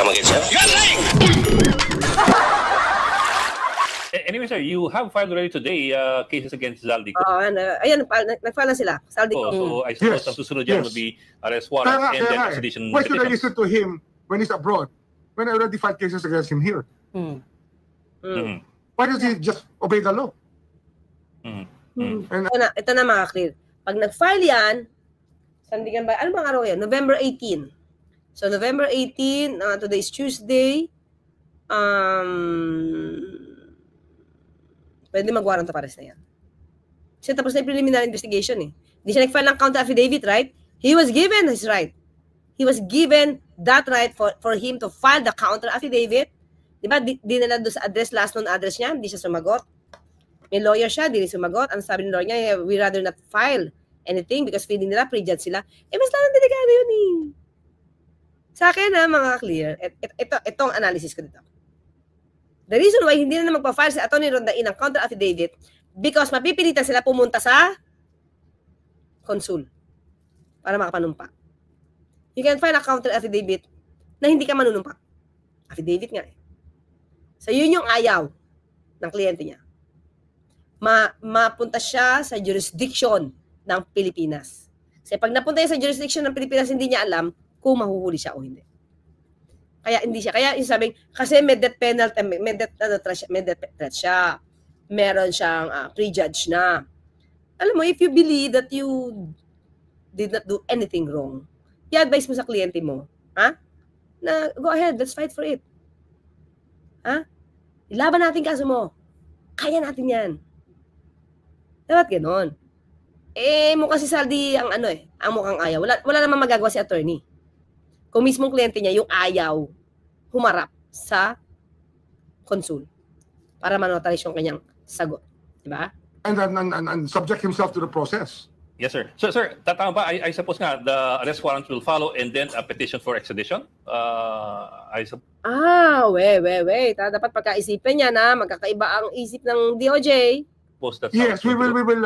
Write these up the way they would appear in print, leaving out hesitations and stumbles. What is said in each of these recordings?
come again, sir? You're lying! Anyway, sir, you have filed already today cases against Zaldico. Ayan, nag-file na sila. Zaldico. So I suppose ang susunod dyan would be arrest warrant and then extradition Why should I petition. listen to him when he's abroad? When I already filed cases against him here? Why does he just obey the law? And Ito na mga clear. Pag nag-file yan, sandigan ba? Ano bang araw yan? November 18. So November 18, today is Tuesday. Pwede mag-warrant of arrest na yan. Kasi tapos na yung preliminary investigation eh. Hindi siya nag-file ng counter affidavit, right? He was given his right. He was given that right for him to file the counter affidavit. Diba? Di nila doon sa address, last known address niya, hindi siya sumagot. May lawyer siya, di rin sumagot. Ang sabi ng lawyer niya, we rather not file anything because feeling nila, prejudge sila. Mas lang delikado yun eh. Sa akin mga clear, itong analysis ko dito. The reason why hindi na magpa-file si Atty. Rondain ng counter affidavit because mapipilitan sila pumunta sa consul para makapanumpa. You can file a counter affidavit na hindi ka manunumpa. Affidavit nga eh. So yun yung ayaw ng kliyente niya. Mapunta siya sa jurisdiction ng Pilipinas. Kasi pag napunta siya sa jurisdiction ng Pilipinas, hindi niya alam kung mahuhuli siya o hindi. Kaya hindi siya. Kaya yung sabing, kasi may death penalty, may death threat siya. Meron siyang prejudge na. Alam mo, if you believe that you did not do anything wrong, i-advise mo sa kliyente mo, na go ahead, let's fight for it. Ilaban natin kaso mo. Kaya natin yan. Dapat ganon. Mukha si Saldi ang ang mukhang ayaw. Wala namang magagawa si attorney. Kung mismong kliyente niya, yung ayaw, humarap sa consul para manotarize yung kanyang sagot. Diba? And subject himself to the process. Yes, sir. So, sir, tatama ba? I suppose nga, the arrest warrant will follow and then a petition for extradition? Wait. Dapat pagkaisipin niya na magkakaiba ang isip ng DOJ. Yes, we will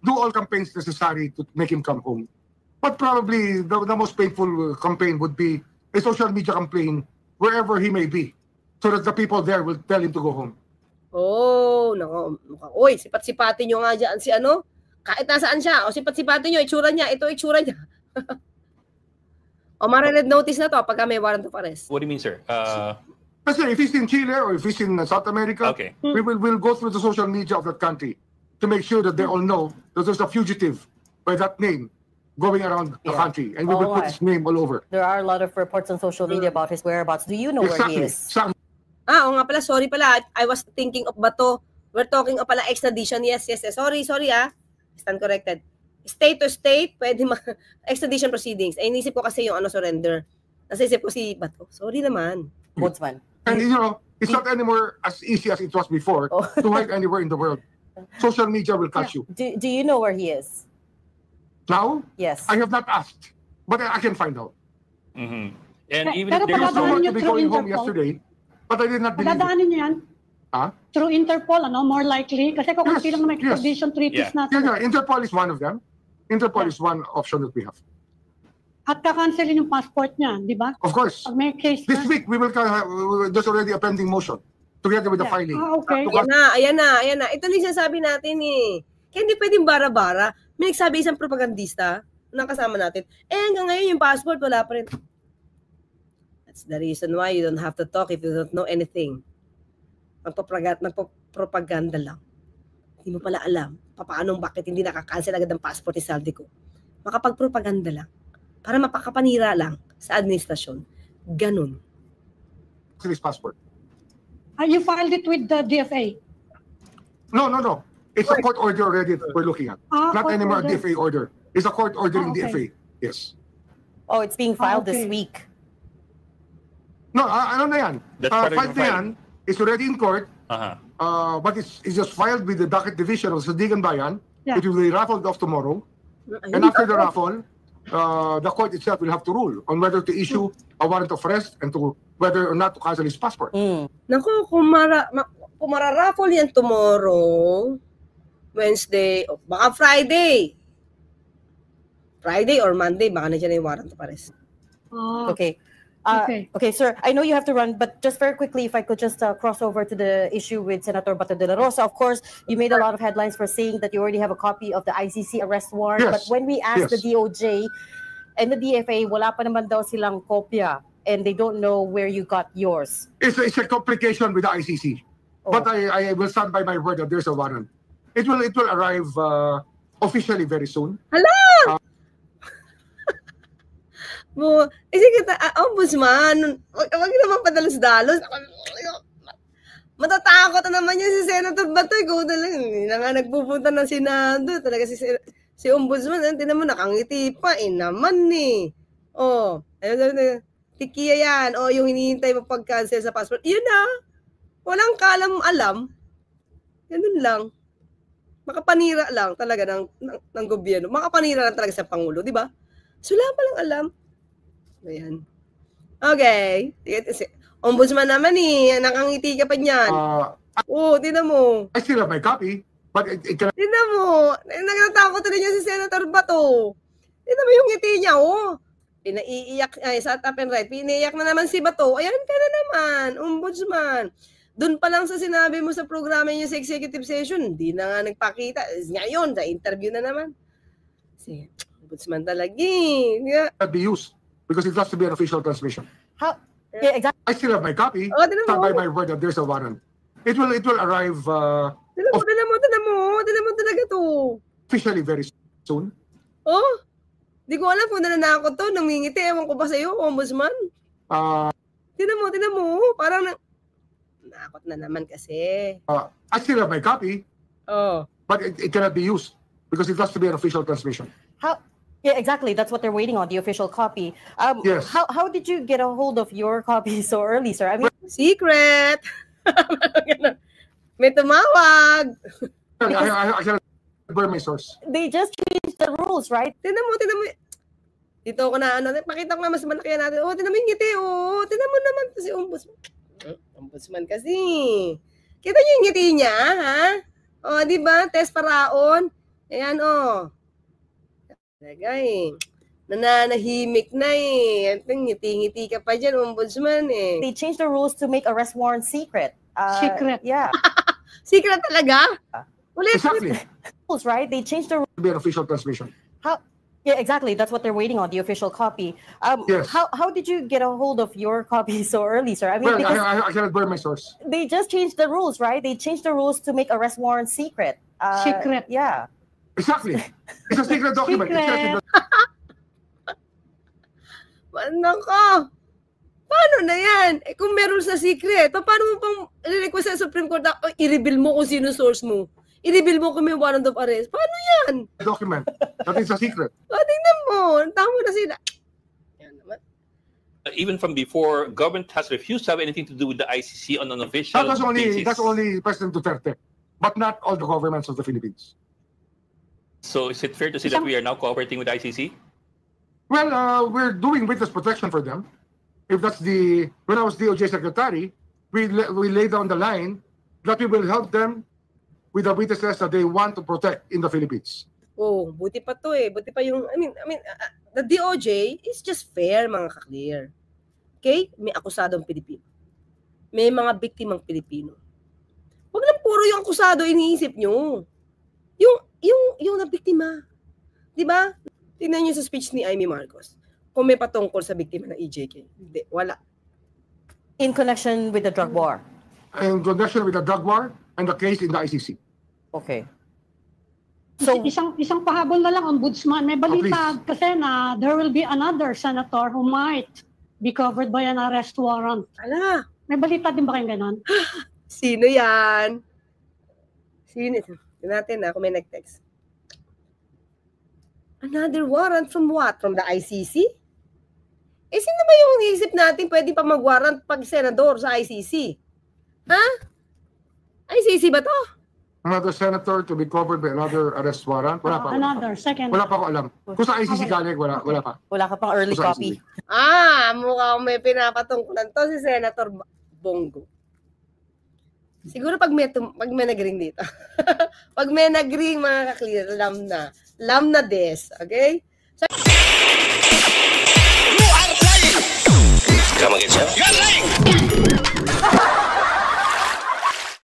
do all campaigns necessary to make him come home. But probably the most painful campaign would be a social media campaign wherever he may be, so that the people there will tell him to go home. Oh, nako. Oy, sipat-sipatin nyo nga dyan si kahit nasaan siya, o sipat-sipatin nyo, itsura niya, ito itsura niya. O mare-red notice na to pagka may warrant of arrest. What do you mean, sir? Kasi if he's in Chile or if he's in South America, we'll go through the social media of that country to make sure that they all know that there's a fugitive by that name going around the country, and we will put his name all over. There are a lot of reports on social media about his whereabouts. Do you know where he is? Oo nga pala, sorry pala. I was thinking of bato. We're talking of pala extradition. Yes. Sorry, stand corrected. State to state, pwede extradition proceedings. Inisip ko kasi yung surrender. Nasisip ko si Bato. Sorry naman. Botsman. And it's not anymore as easy as it was before to hide anywhere in the world. Social media will catch you. Do you know where he is? Now? Yes. I have not asked, but I can find out. And even There if there was is someone to be going home yesterday, but I did not believe it. Dadaanin niyo yan? Through Interpol, more likely? Kasi kung sino may extradition treaties natin. Yeah, Interpol is one of them. Interpol is one option that we have. At kakancelin yung passport niya, di ba? Of course. Pag may case This week, there's already a pending motion together with the filing. Okay. Ayan na. Ito din sinasabi natin eh. Kaya hindi pwedeng bara-bara. May nagsabi isang propagandista na kasama natin, hanggang ngayon yung passport wala pa rin. That's the reason why you don't have to talk if you don't know anything. Magpropaganda lang. Hindi mo pala alam bakit hindi nakakancel agad ang passport ni Zaldico. Makapagpropaganda lang. Para mapakapanira lang sa administrasyon. Ganun. His passport. You filed it with the DFA? No. It's a court order already that we're looking at. Not anymore a DFA order. It's a court order in DFA. Yes. Oh, it's being filed this week. No, ano na yan? Filed na yan. It's already in court. But it's just filed with the docket division of Sandigan Bayan. It will be raffled off tomorrow. And after the raffle, the court itself will have to rule on whether to issue a warrant of arrest and to whether or not to cancel his passport. Naku, kung mararaffle yan tomorrow, Wednesday, baka Friday or Monday, baka na dyan yung warrant of arrest. Okay. Okay, sir, I know you have to run, but just very quickly, if I could just cross over to the issue with Senator Bato de la Rosa. Of course, you made a lot of headlines for saying that you already have a copy of the ICC arrest warrant. Yes. But when we asked the DOJ and the DFA, wala pa naman daw silang kopya, and they don't know where you got yours. It's a complication with the ICC. But I will stand by my word that there's a warrant. It will arrive officially very soon. Hala! Sige, Ombudsman, wag naman padalos-dalos. Matatakot na naman yan si Senator Bato. Ikaw na lang, hindi na nga nagpupunta ng Senado. Talaga si Ombudsman, tinan mo, nakangiti pa. Naman eh. Tikiya yan. Yung hinihintay mo pag-cancel sa passport. Yun na. Walang alam. Ganun lang. Makapanira lang talaga ng gobyerno. Makapanira lang talaga sa Pangulo, di ba? So, wala pa lang alam. Ayan. Okay. Ombudsman naman eh. Nakangiti ka pa niyan. Tinan mo. I still have my copy. But it can... Tinan mo. Nagtatakot rin niya si Senator Bato. Tinan mo yung ngiti niya, Pinaiiyak, sa top and right. Pinaiiyak na naman si Bato. Ayan ka na naman, Ombudsman. Doon pa lang sa sinabi mo sa programa niyo sa executive session, hindi na nga nagpakita. Ngayon, sa interview na naman. Si Ombudsman talaga eh. Not be used because it has to be an official transmission. How? Yeah, exactly. I still have my copy. Stand by my word that there's a warrant. It will arrive Tinan mo talaga to. Officially very soon. Di ko alam kung nananakot to. Namingiti, ewan ko ba sa'yo, Ombudsman? Tinan mo. Parang nakakot na naman kasi. I still have my copy. But it cannot be used because it has to be an official transmission. How? Yeah, exactly. That's what they're waiting on, the official copy. Yes. How did you get a hold of your copy so early, sir? I mean, secret. May tumawag. I cannot burn my source. They just changed the rules, right? Tinan mo. Dito ako na pakita ko nga mas malaki natin. Tinan mo yung ngiti, Tinan mo naman si Ombudsman. Ombudsman kasi. Kita niyo yung ngiti niya, ha? Di ba? Test paraon. Ayan, Talaga nananahimik na eh. Ngiti-ngiti ka pa dyan, Ombudsman eh. They changed the rules to make arrest warrant secret. Secret. Yeah. Secret talaga? Exactly. Rules, right? They changed the rules to be an official transmission. How? Yeah, exactly. That's what they're waiting on, the official copy. Yes. How did you get a hold of your copy so early, sir? I mean, I cannot burn my source. They just changed the rules, right? They changed the rules to make arrest warrant secret. Secret. Yeah. Exactly. It's a secret document. Secret. Nako. Paano na yan? Kung meron sa secret, paano mo pang request sa Supreme Court na i-reveal mo kung sino source mo? I-reveal mo kung may warrant of arrest? Paano yan? Document. That is a secret. Tingnan mo. Tama na sila. Yan naman. Even from before, government has refused to have anything to do with the ICC on an official basis. That's only President Duterte, but not all the governments of the Philippines. So is it fair to say that we are now cooperating with the ICC? Well, we're doing witness protection for them. If that's when I was DOJ Secretary, we laid down the line that we will help them with the witnesses that they want to protect in the Philippines. Buti pa to eh. Buti pa yung, the DOJ is just fair, mga ka-clear. Okay? May akusadong Pilipino. May mga biktimang Pilipino. Huwag lang puro yung akusado iniisip nyo. Yung nabiktima. Di ba? Tingnan nyo sa speech ni Amy Marcos. Kung may patungkol sa biktima ng EJK. Hindi, wala. In connection with the drug war? In connection with the drug war and the case in the ICC. Okay. So, isang pahabol na lang, Ombudsman. May balita kasi na there will be another senator who might be covered by an arrest warrant. Ala. May balita din ba kayong ganon? Sino yan? Sino? Tignan natin kung may nag-text. Another warrant from what? From the ICC? Sino ba yung isip natin pwede pa mag-warrant pag senador sa ICC? Ha? ICC ba to? Another senator to be covered by another arrest warrant? Wala pa. Second. Wala pa ako alam. Kung sa ICC galing, wala pa. Wala ka pang early copy. Mukhang may pinapatungkulan to si Senator Bongo. Siguro pag may nag-ring dito. Pag may nag-ring, mga ka-clear, lam na des. Okay? Come again, sir? You are lying!